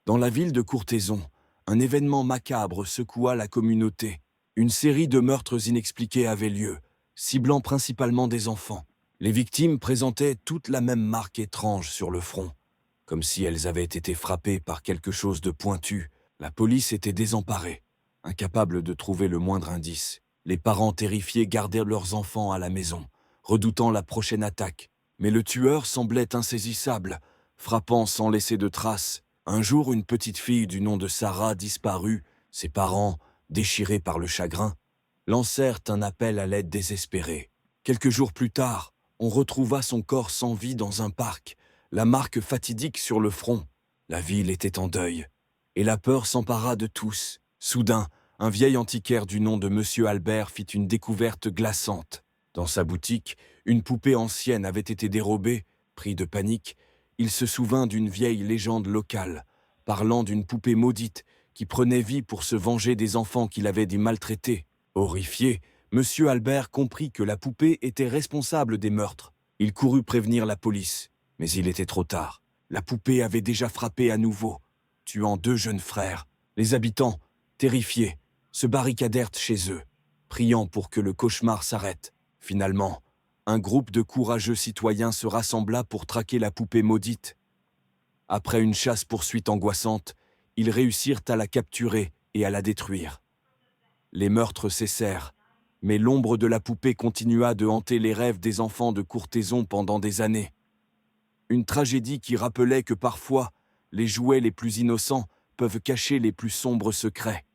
Dans la ville de Courthézon, un événement macabre secoua la communauté. Une série de meurtres inexpliqués avait lieu, ciblant principalement des enfants. Les victimes présentaient toutes la même marque étrange sur le front, comme si elles avaient été frappées par quelque chose de pointu. La police était désemparée, incapable de trouver le moindre indice. Les parents terrifiés gardèrent leurs enfants à la maison, redoutant la prochaine attaque. Mais le tueur semblait insaisissable, frappant sans laisser de traces. Un jour, une petite fille du nom de Sarah disparut. Ses parents, déchirés par le chagrin, lancèrent un appel à l'aide désespérée. Quelques jours plus tard, on retrouva son corps sans vie dans un parc, la marque fatidique sur le front. La ville était en deuil, et la peur s'empara de tous. Soudain, un vieil antiquaire du nom de Monsieur Albert fit une découverte glaçante. Dans sa boutique, une poupée ancienne avait été dérobée. Pris de panique, il se souvint d'une vieille légende locale, parlant d'une poupée maudite qui prenait vie pour se venger des enfants qu'il avait dit maltraités. Horrifié, Monsieur Albert comprit que la poupée était responsable des meurtres. Il courut prévenir la police, mais il était trop tard. La poupée avait déjà frappé à nouveau, tuant 2 jeunes frères. Les habitants, terrifiés, se barricadèrent chez eux, priant pour que le cauchemar s'arrête. Finalement, un groupe de courageux citoyens se rassembla pour traquer la poupée maudite. Après une chasse-poursuite angoissante, ils réussirent à la capturer et à la détruire. Les meurtres cessèrent, mais l'ombre de la poupée continua de hanter les rêves des enfants de Courthézon pendant des années. Une tragédie qui rappelait que parfois, les jouets les plus innocents peuvent cacher les plus sombres secrets.